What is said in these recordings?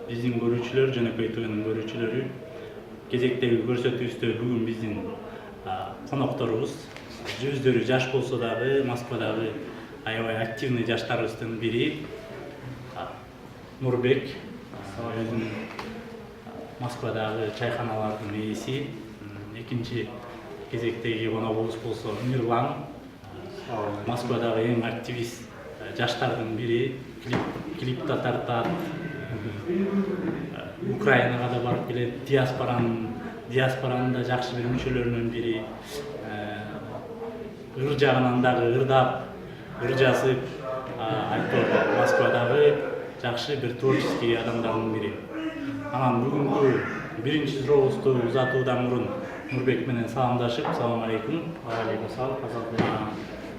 биздин көрүүчүлөр, Жөнөкөй ТВнын көрүүчүлөрү, кезектеги көрсөтүүбүздө бүгүн биздин конокторубуз өздөрү жаш болсо дагы Москвадагы аябай активный жаштарыбыздын бири Нурбек. Өзүнүн Москвадагы чайханалардын ээси. Экинчи кезектеги коногубуз болсо Мирлан. Москвадагы эң активист жаштардын бири, клип да тартат. Украинага да барып келет, диаспоранын да жакшы бир мүчөлөрүнүн бири. Ыр жагынан дагы ырдап, ыр жазып, Москвадагы жакшы бир творческий адамдардын бири. Анан бүгүнкү биринчи сурообузду узатуудан мурун Нурбек менен саламдашып, салам алейкум. Алейкум салам.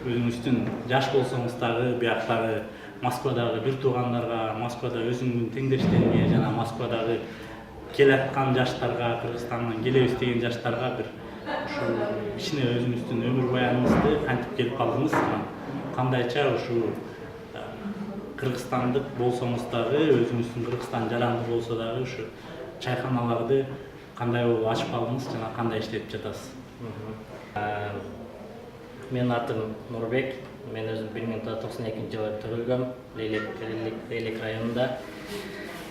Өзүңүздүн жаш болсоңуз дагы, бияктагы Москвадагы бир туугандарга, Москвада өзүңдүн теңдештериңе жана Москвадагы келаткан жаштарга, Кыргызстандан келебиз деген жаштарга бир ушу кичине өзүңүздүн өмүр баяныңызды кантип келип калдыңыз, кандайча ушу Кыргызстандык болсоңуз дагы, өзүңүздүн Кыргызстан жаранды болсо дагы ушу чайханаларды кандай болуп ачып алдыңыз жана кандай иштетип жатасыз? Менин атым Нурбек. Мен өзүм 1992-жылы төрөлгөм, Лейлек районунда.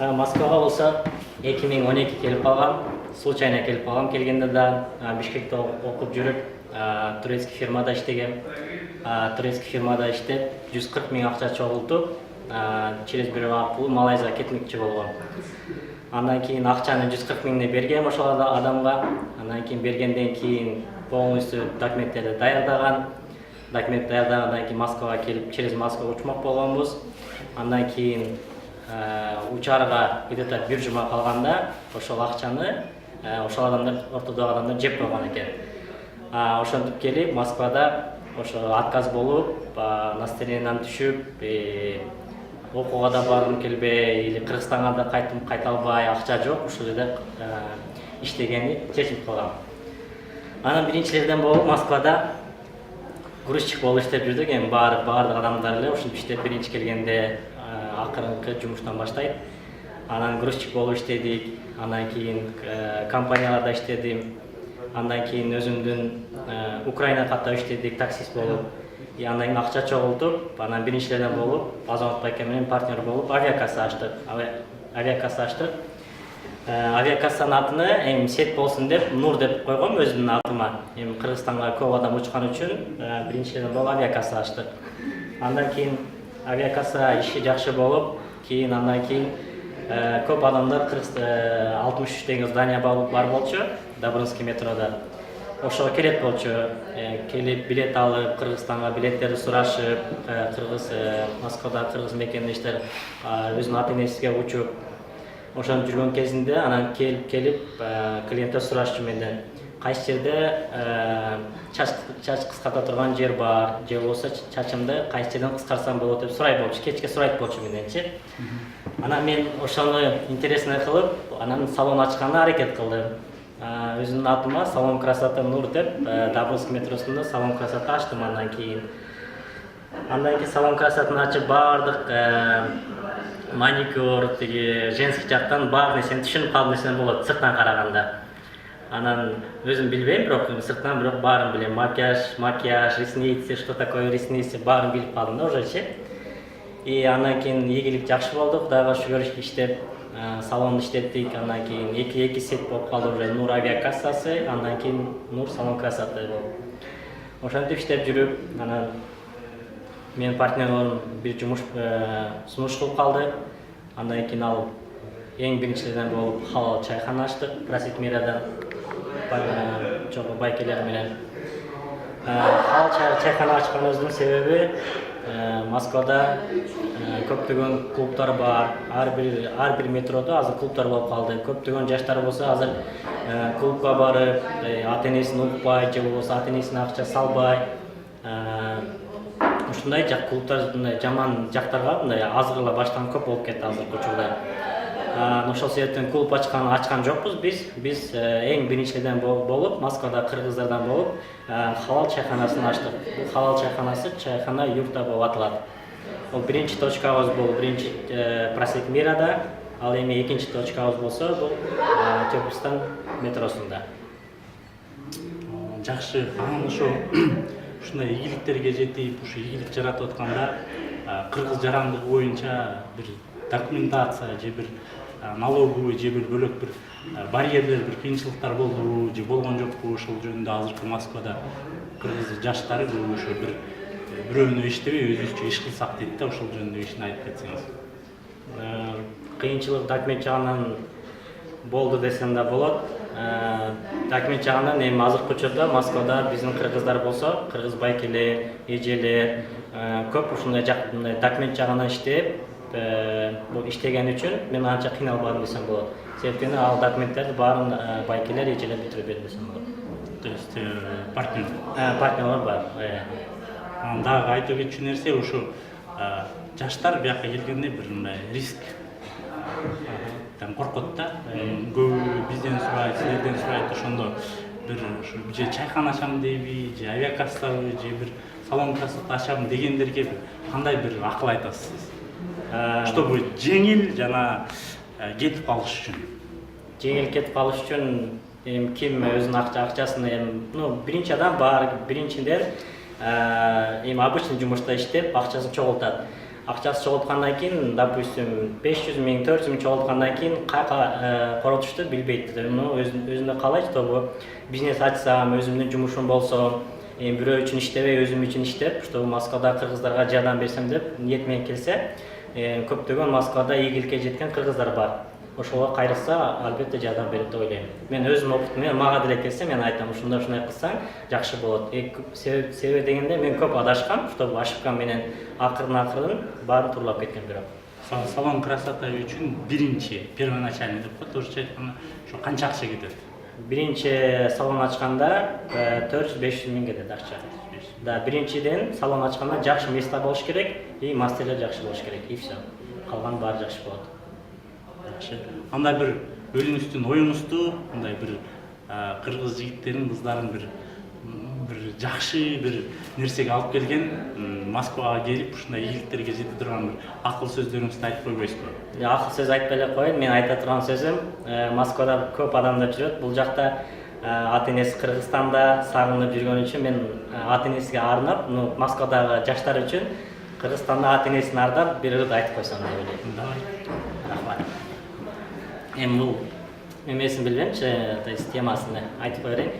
Москвага болсо 2012 келип калгам. Случайно келип калгам. Келгенде да Бишкекте окуп жүрүп, турецкий фирмада иштегем. Турецкий фирмада иштеп, 140 000 акча чогултуп, через бирөө аркылуу Малайзияга кетмекчи болгом. Андан кийин акчаны 140 000 бергем ошол адамга. Андан кийин бергенден кийин полностью документтерди даярдаган. Документ даярдагандан кийин Москвага келип, через Москва учмак болгонбуз. Андан кийин учарга где-то бир жума калганда ошол акчаны ошол адамдар, ортодогу адамдар жеп койгон экен. Ошентип келип Москвада ошо отказ болуп, настроениям түшүп, окууга да баргым келбей, или Кыргызстанга да кайта албай, акча жок, ушул жерде иштегенди чечип калгам. Анан биринчилерден болуп Москвада грузчик болуп иштеп жүрдүк. Эми баардык адамдар эле ушинтип иштеп, биринчи келгенде акыркы жумуштан баштайт. Анан грузчик болуп иштедик, андан кийин компанияларда иштедим. Андан кийин өзүмдүн Украина каттап иштедик, таксист болуп. Андан кийин акча чогултуп, анан биринчилерден болуп, Азамат байке менен партнер болуп авиакасса ачтык. Авиакассанын атыны эми сет болсун деп Нур деп койгом өзүмдүн атыма. Эми Кыргызстанга көп адам учкан үчүн биринчиден болуп авиакасса ачтык. Андан кийин авиакасса иши жакшы болуп, андан кийин көп адамдар 63 деген здание бар болчу, Добрынский метрода. Ошого келет болчу, келип билет алып, Кыргызстанга билеттерди сурашып, Москвада кыргыз мекенде иштер, өзүнүн ата-энесиге учуп, ошентип жүргөн кезинде анан келип клиенттер сурашчу менден, кайсы жерде чач кыскарта турган жер бар, же болбосо чачымды кайсы жерден кыскартсам болот деп сурайт болчу, кечке сурайт болчу менденчи. Анан мен ошону интересный кылып, анан салон ачканга аракет кылдым. Өзүмдүн атыма салон красота Нур деп, Добрынский метросунда салон красота ачтым. Андан кийин салон красотаны ачып, баардык маникюр, женский жактан баардык нерсени түшүнүп калдым, нерсени болот сырттан караганда. Анан өзүм билбейм, бирок сырттан бирок баарын билем. Макияж, ресницы, что такое ресницы, баарын билип калдым да уже. Андан кийин ийгилик жакшы болду, Кудайга шүгүр иштеп, салонду иштеттик. Андан кийин эки сет болуп калды уже, Нур авиакассасы, андан кийин Нур салон красоты болуп. Ошентип иштеп жүрүп, анан менин партнерлорум бир сунуш кылып калды. Андан кийин ал эң биринчилерден болуп халал чайхана ачтык, Просит Мирадан чогуу байкелер менен. Халал чайхана ачканыбыздын себеби Москвада көптөгөн клубтар бар. Ар бир метродо азыр клубтар болуп калды. Көптөгөн жаштар болсо азыр клубка барып, ата-энесин укпай, же болбосо ата-энесине акча салбай, ушундай клубтар жаман жактарга мындай азгырла баштан көп болуп кетти азыркы учурда. Ошол себептен клуб ачкан жокпуз биз эң биринчиден болуп, Москвада кыргыздардан болуп, халал чайханасын ачтык. Бул халал чайханасы чайхана юрта болуп аталат. Бул биринчи точкабыз бул биринчи Просвет Мирада, Ал эми экинчи точкабыз болсо бул Түркистан метросунда. Жакшы, анан ошо ушундай ийгиликтерге жетип, ушу ийгилик жаратып атканда кыргыз жарандыгы боюнча бир документация же бир налоговый же бир бөлөк бир барьерлер, бир кыйынчылыктар болдубу же болгон жокпу? Ошол жөнүндө азыркы Москвада кыргыз жаштары көбү ошо бирөөнү иштебей өзүбүзчө иш кылсак дейт да, ошол жөнүндө ишин айтып кетсеңиз. Кыйынчылык документ жагынан болду десем да болот. Документ жагынан эми азыркы учурда Москвада биздин кыргыздар болсо, кыргыз байкелер, эжелер көп ушундай документ жагынан иштеп, бул иштеген үчүн мен анча кыйналбадым десем болот. Себептен ал документтерди баарын байкелер, эжелер бүтүрүп берди десем болот. То есть Партнерлар бар. Анан дагы айтып кетчү нерсе ушу жаштар бияка келгенде бир мындай риск коркот да. Көбү бизден сурайт, силерден сурайт, ошондо бир же чайкана ачам дейби, же авиакассабы, же бир салон красота ачам дегендерге кандай бир акыл айтасыз сиз? Чтобы жеңил жана кетип калыш үчүн. Жеңил кетип калыш үчүн ким өзүнүн акчасын биринчи адам бар, биринчиден обычный жумушта иштеп акчасын чогултат. Акчасы чогулткандан кийин, допустим, 500 миң, 400 миң чогулткандан кийин кайка коротушту билбейт. Өзүнө каалайт, чтобы бизнес ачсам, өзүмдүн жумушум болсо, бирөө үчүн иштебей, өзүм үчүн иштеп, чтобы Москвада кыргыздарга жардам берсем деп ниет менен келсе, көптөгөн Москвада ийгиликке жеткен кыргыздар бар. Ошого кайрылса, албетте жардам берет деп ойлойм. Мен өзүмдүн опытым менен мага деле келсе, мен айтам, ушундай кылсаң жакшы болот. Себеби дегенде мен көп адашкам, чтобы ошибка менен акырын баарын турлап кеткен бирок. Салон красота үчүн биринчи, первоначальный деп коет, орусча айтканда, ошо канча акча кетет? Биринчи салон ачканда 400-500 миң кетет акча. Да, биринчиден салон ачканда жакшы места болуш керек, и мастерлер жакшы болуш керек, и все. Калган баары жакшы болот. Андай бир өзүңүздүн оюңузду, мындай бир кыргыз жигиттерин, кыздарын бир жакшы бир нерсеге алып келген, Москвага келип ушундай ийгиликтерге жете турган бир акыл сөздөрүңүздү айтып койбойсузбу? Акыл сөз айтпай эле коеюн, мен айта турган сөзүм, Москвада көп адамдар жүрөт. Бул жакта ата-энеси Кыргызстанда сагынып жүргөн үчүн мен ата-энесиге арнап, Москвадагы жаштар үчүн Кыргызстанда ата-энесин ардап бир ырд айтып койсом деп ойлойм. Давай. Рахмат. Эми бул эмесин билбеймчи, то есть темасын айтып кое берейин.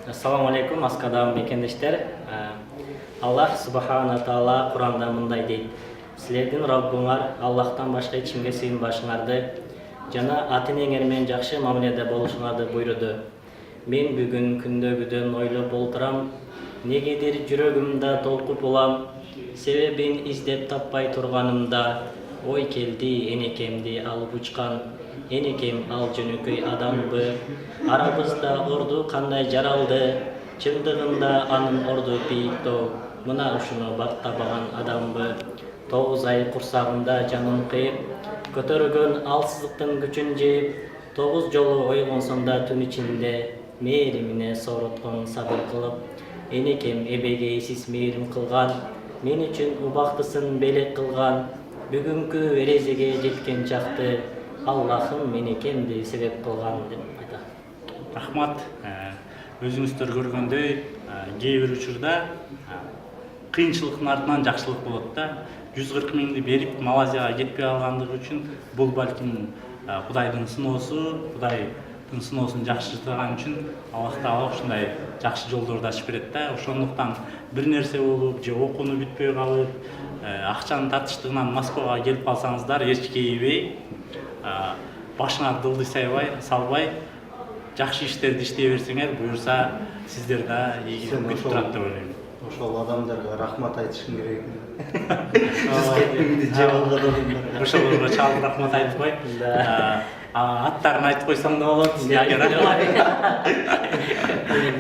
Ассаламу алейкум, Москвадагы мекендештер. Аллах субхана таала Куранда мындай дейт: силердин Роббуңар Аллахтан башка эч кимге сыйынбашыңарды жана ата-энеңер менен жакшы мамиледе болушуңарды буйруду. Мен бүгүн күндөгүдөн ойлоп олтурам, негедир жүрөгүмдө толкуп улам, себебин издеп таппай турганымда ой келди энекемди алып учкан. Энекем ал жөнөкөй адамбы, арабызда орду кандай жаралды, чындыгында анын орду бийиктөө, мына ушуну бактабаган адамбы. 9 ай курсагында жанын кыйып, көтөргөн алсыздыктын күчүн жейип, 9 жолу ойгонсоң да түн ичинде мээримине сооруткон сабыр кылып, энекем эбеге эсис мээрим кылган, мен үчүн убактысын белек кылган, бүгүнкү эрезеге жеткен чакты Аллахым менекемди себеп кылган деп айтат. Рахмат. Өзүңүздөр көргөндөй, кээ бир учурда кыйынчылыктын артынан жакшылык болот да. 140 миңди берип Малайзияга кетпей алгандыгы үчүн бул балким Кудайдын сыноосу, Кудайдын сыноосун жакшыртган үчүн Аллах Таала ушундай жакшы жолдорду ачып берет да. Ошондуктан бир нерсе болуп же окууну бүтпөй калып, акчанын тартыштыгынан Москвага келип калсаңыздар, эч кейибей, башыңар дылды салбай, жакшы иштерди иштей берсеңер, буюрса сиздер да ийгилик күтүп турат деп ойлойм. Ошол адамдарга рахмат айтышың керек. Жүз жеп алган адамдарга. Ошолорго чалып рахмат айтып кой. Аттарын айтып койсоң да болот. Силерге рахмат.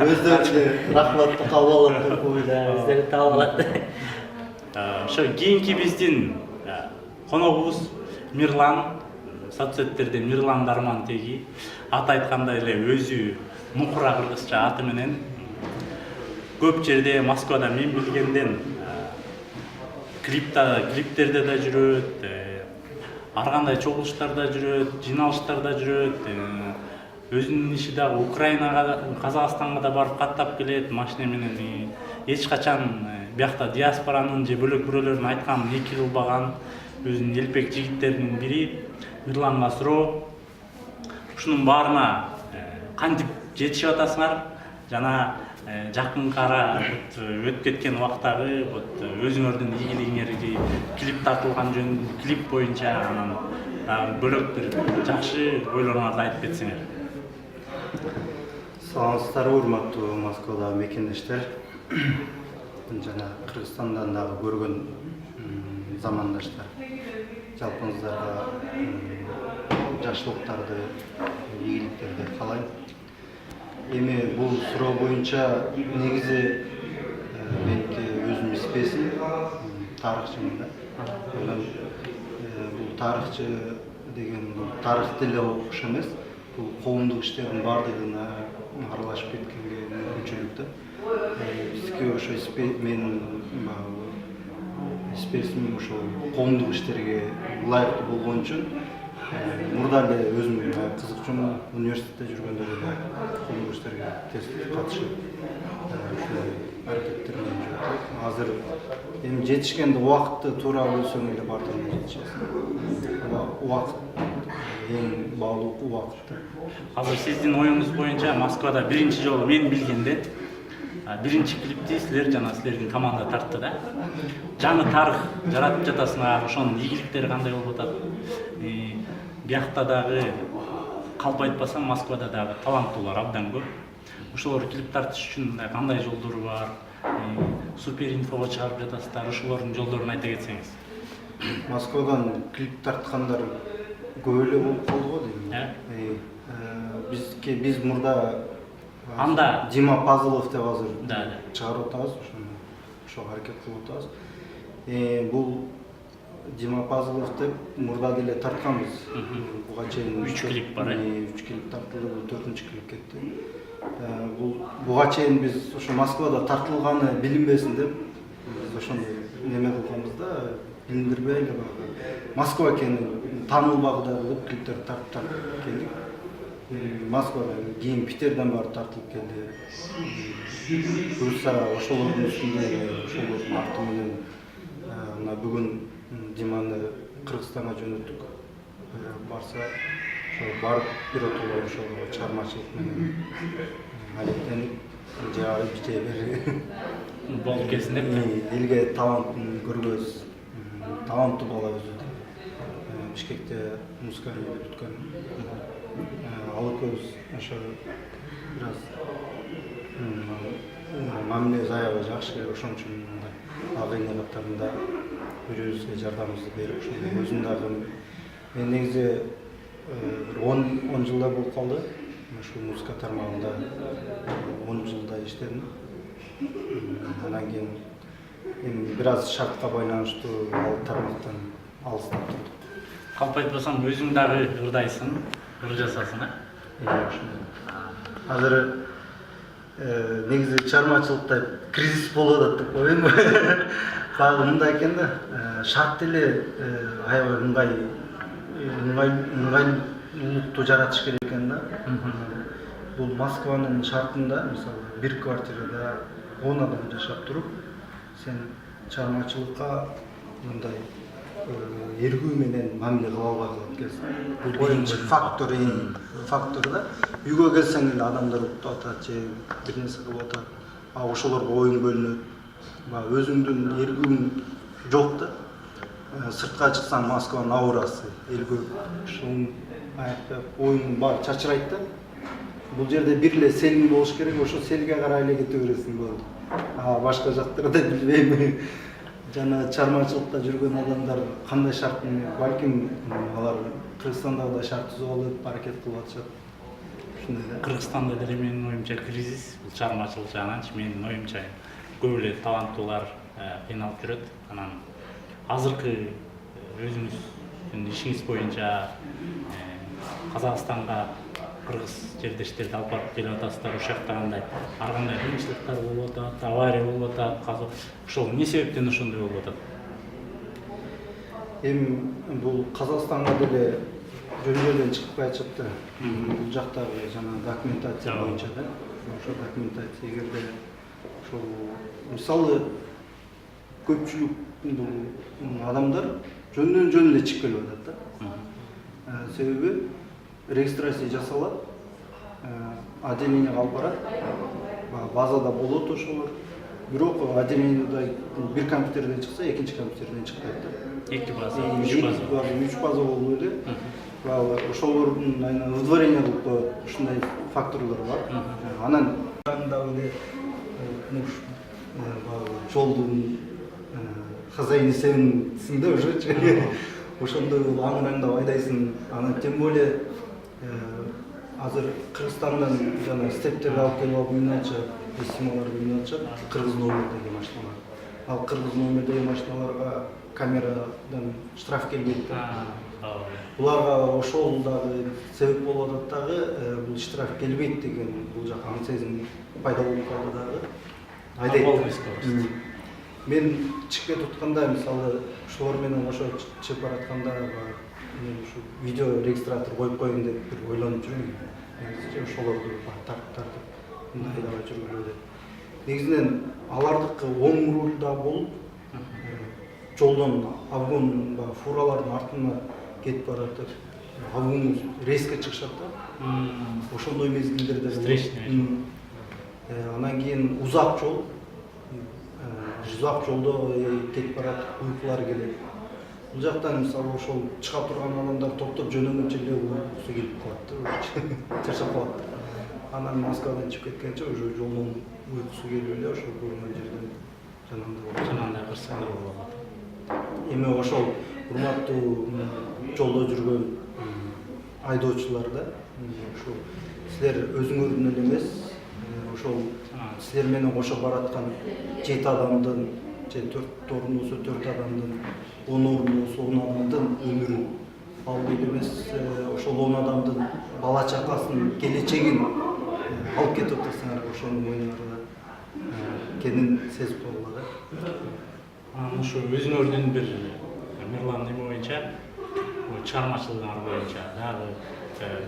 Өздөрү рахматты кабыл алат деп ойлойм. Өздөрү таап алат. Ошо кийинки биздин коногубуз Мирлан, соцсеттерде Мирлан Дарман теги, ат айткандай эле өзү мукура кыргызча аты менен көп жерде Москвада мен билгенден клиптерде да жүрөт, ар кандай чогулуштарда жүрөт, жиналыштарда жүрөт. Өзүнүн иши дагы Украинага, Казакстанга да барып каттап келет машина менен. Эч качан биякта диаспоранын же бөлөк бирөөлөрдүн айтканын эки кылбаган өзүнүн элпек жигиттеринин бири Мирлан Насыров. Ушунун баарына кантип жетишип атасыңар жана жакынкы ара өтүп кеткен убактагы өзүңөрдүн ийгилигиңерди клип тартылган жөн клип боюнча анан бөлөк бир жакшы ойлоруңарды айтып кетсеңер. Саламатсыздарбы, урматтуу Москвадагы мекендештер жана Кыргызстандан дагы көргөн замандаштар. Жалпыңыздарга жакшылыктарды, ийгиликтерди каалайм. Эми бул суроо боюнча негизи меники өзүмдүн спесим тарыхчымын да. Бул тарыхчы деген тарых деле окуш эмес. Бул коомдук иштердин баардыгына аралашып кеткенге мүмкүнчүлүк да. Бизге ошо менин спесимим ошо коомдук иштерге ылайыктуу болгон үчүн мурда эле өзүм кызыкчумун, университетте жүргөндө эле коомдук иштерге тез катышып ушундай аракеттер менен жүрөт. Азыр эми жетишкенде убакытты туура бөлсөң эле бардыгына жетишесиң. Убакыт эң баалуу убакыт. Азыр сиздин оюңуз боюнча Москвада биринчи жолу мен билгенде биринчи клипти силер жана силердин команда тартты да. Жаңы тарых жаратып жатасыңар, ошонун ийгиликтери кандай болуп атат? Биякта дагы калп айтпасам Москвада дагы таланттуулар абдан көп. Ошолор клип тартыш үчүн кандай жолдору бар? Супер инфого чыгарып жатасыздар, ошолордун жолдорун айта кетсеңиз. Москвадан клип тарткандар көп эле болуп калды го дейм. Биз мурда Анда Дима Пазылов деп азыр да. чыгарып атабыз, ошого аракет кылып атабыз. Бул Дима Пазылов деп мурда деле тартканбыз. Буга чейин 3 клип бар. 3 клип тартылды, бул 4-чү клип кетти. Буга чейин биз ошо Москвада тартылганы билинбесин деп биз ошондой неме кылганбыз да, билиндирбей эле Москва экенин таанылбагыдай кылып клиптерди тартып келдик. Москвада кийин Питерден барып тартылып келди. Буюрса ошолордун үстүндө ошолордун арты менен мына бүгүн Диманы Кыргызстанга жөнөттүк. Барса ошо барып биротоло ошого чыгармачылык менен алектенип же бир болуп келсин деп элге талантын көргөз. Таланттуу бала өзү. Бишкекте музыканы бүткөн. Ал экөөбүз ошо бир аз мамиле аябай жакшы, ошон үчүн мындай агайын катарында өзүбүзгө жардамыбызды берип, ошондой өзүм дагы мен негизи бир 10 жылдай болуп калды. Ушул музыка тармагында 10 жылдай иштедим. Андан кийин эми бир аз шартка байланыштуу ал тармактан алыстап турдук. калп айтпасам өзүң дагы ырдайсың, ыр жасасың, Азыр негизи чыгармачылыкта кризис болуп атат деп коеюн. Дагы мындай экен да, шарт деле аябай ыңгайлуулукту жаратыш керек экен да. Бул Москванын шартында, мисалы, бир квартирада 10 адам жашап туруп, сен чыгармачылыкка мындай эргүү менен мамиле кыла албай калып келсең. Бул биринчи фактор да. Үйгө келсең эле адамдар уктап атат же бир нерсе кылып атат. Ошолорго оюң бөлүнөт. Өзүңдүн эргүүң жок да. Сыртка чыксаң Москванын аурасы, элгөө ушул аякта оюң бар чачырайт да. Бул жерде бир эле селин болуш керек, ошо селге карай эле кете бересиң болду. Башка жактарда билбейм. Жана чыгармачылыкта жүргөн адамдар кандай шарт, балким алар Кыргызстанда да шарт түзүп алып аракет кылып атышат. Ушундай да. Кыргызстанда деле менин оюмча кризис, бул чыгармачылык жагынан менин оюмча көп эле таланттуулар кыйналып жүрөт. Анан азыркы өзүңүздүн ишиңиз боюнча Казакстанга кыргыз жердештерди алып барып келип атасыздар, ошол жакта кандай ар кандай кыйынчылыктар болуп атат, авария болуп атат, ошол эмне себептен ошондой болуп атат? Эми бул Казакстанга деле жөн-жөнүн чыгып кайтышат да. Бул жактагы жана документация боюнча да. Ошо документация эгерде ошол мисалы көпчүлүк бул адамдар жөн эле чыгып келип атат да. Себеби регистрация жасалат, отделениеге алып барат, базада болот ошолор. Бирок отделениеде бир компьютерден чыкса, экинчи компьютерден чыкпайт да. Эки база, үч база. Үч база болуп эле. Ошолордун айна выдворение кылып коет, ушундай факторлор бар. Анан дагы жолдун хозяин сенсиң да ушучу. Ошондой аңыраңдап айдайсың. Анан тем более азыр Кыргызстандан жана стептерди алып келип алып минача сималарды минача кыргыз номердеги машиналар. Ал кыргыз номердеги машиналарга камерадан штраф келбейт да. Буларга ошол дагы себеп болуп атат дагы, бул штраф келбейт деген бул жак аңсезим пайда болуп калды дагы. Айдайт. Мен чыгып кетип атканда, мисалы, ошолор менен ошо чыгып баратканда мен ушу видео регистратор коюп коеюн деп бир ойлонуп жүрмүн. Ошолорду тартып мындай айдабай жүргүлө деп. Негизинен алардыкы оң рулда болуп, жолдон обгон фуралардын артына кетип баратып, обгон рейске чыгышат да. Ошондой мезгилдерде встречный. Анан кийин узак жолдо кетип барат, уйкулар келет. Бул жактан мисалы ошол чыга турган адамдар топтоп жөнөмөнчө эле уйкусу келип калат да, чарчап калат. Анан Москвадан чыгып кеткенче уже жолдон уйкусу келип эле ошол көргөн жерден жанагындай кырсыгында болуп калат. Эми ошол урматтуу жолдо жүргөн айдоочулар да, ушул силер өзүңөрдүн эле эмес, ошол силер менен кошо бараткан 7 адамдын же 4 орун болсо 4 адамдын, 10 орун болсо 10 адамдын өмүрүн, ал эле эмес ошол 10 адамдын бала чакасынын келечегин алып кетип атасыңар, ошонун мойнуңарда экенин сезип калгыла да. Ушу өзүңөрдүн бир Мирлан эме боюнча, чыгармачылыгыңар боюнча дагы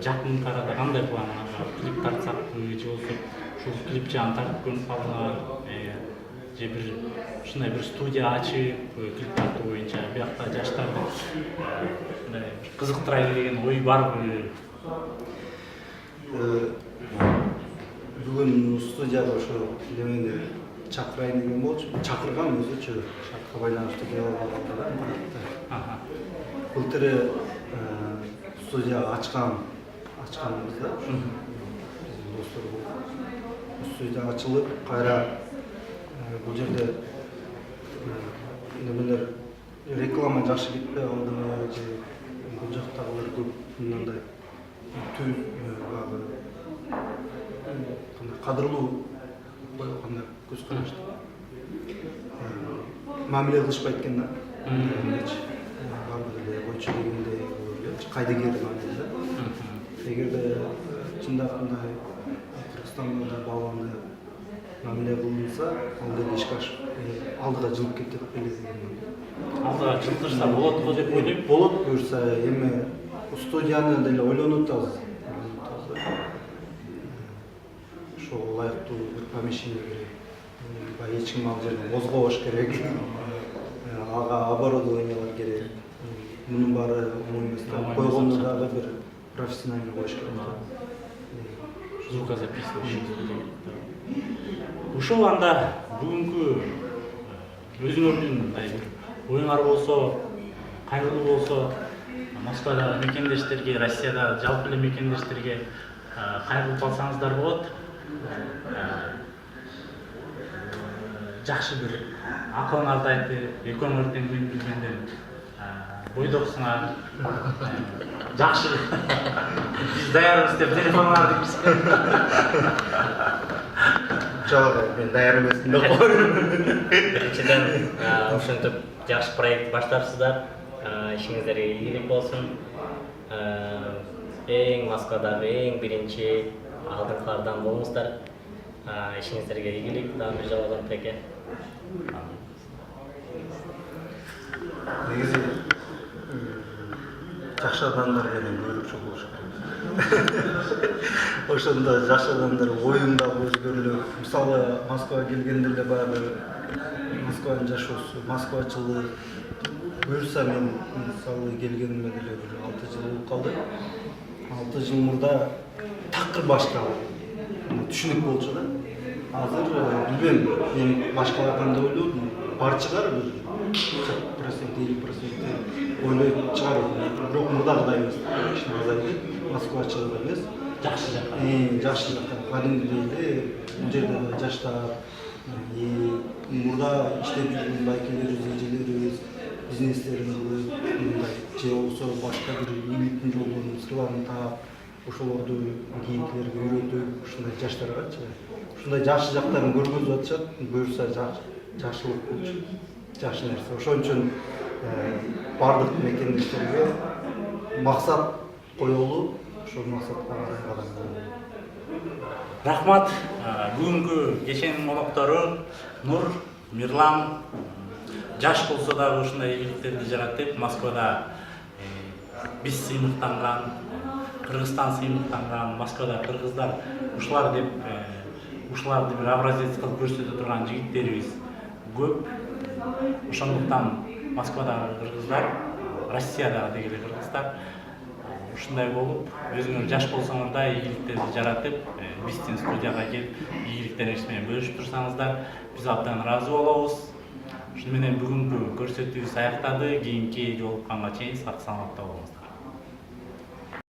жакын арада кандай планыңар бар? Клип тартсакпы же болсо ушул клип жагын тартып көрүп калдыңар, же бир ушундай бир студия ачып клип тартуу боюнча биякта жаштарды мындай кызыктырайлы деген ой барбы? Бүгүн студияга ошо немени чакырайын деген болчу. Чакырган өзүчө шартка байланыштуу деп алганда. Былтыр студия ачканбыз да. Биздин достор болуп. Студия ачылып, кайра бул жерде немелер реклама жакшы кетпей калдыбы же бул жактагылар көп мындай кадырлуу кандай көз карашты мамиле кылышпайт экен да. Баары эле койчу дегендей болуп эле кайдыгер мамиле да. Эгерде чындап мындай Кыргызстанда да балгандай мамиле кылынса, ал деле ишке ашып алдыга жылып кетет беле деген. Алдыга жылтырса болот го деп ойлойм. Болот буюрса, эми студияны деле ойлонуп атабыз. Ошого ылайыктуу бир помещение керек. Эч ким ал жерден козгобош керек. Ага оборудованиялар керек. Мунун баары оңой эмес да. Койгондо дагы бир профессиональный коюш керек. Звукозаписывающий. Ушул анда бүгүнкү өзүңөрдүн мындай бир оюңар болсо, кайгылуу болсо, Москвадагы мекендештерге, Россиядагы жалпы эле мекендештерге кайрылып калсаңыздар болот. Жакшы бир акылыңарды айтып, экөөңөр тең мен билгенден бойдоксуңар. Жакшы. Биз даярбыз деп телефоңарды Жок, мен даяр эмесмин деп коем. Биринчиден ошентип жакшы проект баштапсыздар. Ишиңиздерге ийгилик болсун. Эң Москвадагы эң биринчи алдыңкылардан болуңуздар. Ишиңиздерге ийгилик, дагы бир жолу Азамбек эке. Негизи жакшы адамдар менен көбүрөөк болушат. Ошондо жакшы адамдар оюң дагы өзгөрүлөт. Мисалы Москвага келгенде эле баягы Москванын жашоосу, москвачылык буюрса мен мисалы келгениме деле бир 6 жыл болуп калды. 6 жыл мурда такыр башка түшүнүк болчу да. Азыр билбейм, мен башкалардан да ойлодум, бар чыгар бир 40%, 50% ойлойт чыгар. Бирок мурдагыдай эмес. Кичине москвачылык эмес. Жакшы жак. Жакшы жактан кадимгидей эле бул жерде жаштап, мурда иштеп жүргөн байкелерибиз, эжелерибиз бизнестерин кылып, мындай же болбосо башка бир ийгиликтин жолдорун, сырларын таап, ошолорду кийинкилерге үйрөтүп, ушундай жаштаргачы ушундай жакшы жактарын көргөзүп атышат. Буюрса жакшылык болчу, жакшы нерсе. Ошон үчүн бардык мекендештерге максат коелу, ошол максатка карай кадам коелу. Рахмат. Бүгүнкү кеченин коноктору Нур, Мирлан жаш болсо дагы ушундай ийгиликтерди жаратып, Москвада биз сыймыктанган, Кыргызстан сыймыктанган, Москвада кыргыздар ушуларды бир образец кылып көрсөтө турган жигиттерибиз көп. Ошондуктан Москвадагы кыргыздар, Россиядагы дегеле кыргыздар ушундай болуп, өзүңөр жаш болсоңор да ийгиликтерди жаратып, биздин студияга келип, ийгиликтериңиз менен бөлүшүп турсаңыздар, биз абдан ыраазы болобуз. Ушуну менен бүгүнкү көрсөтүүбүз аяктады. Кийинки жолукканга чейин сак саламатта болуңуздар.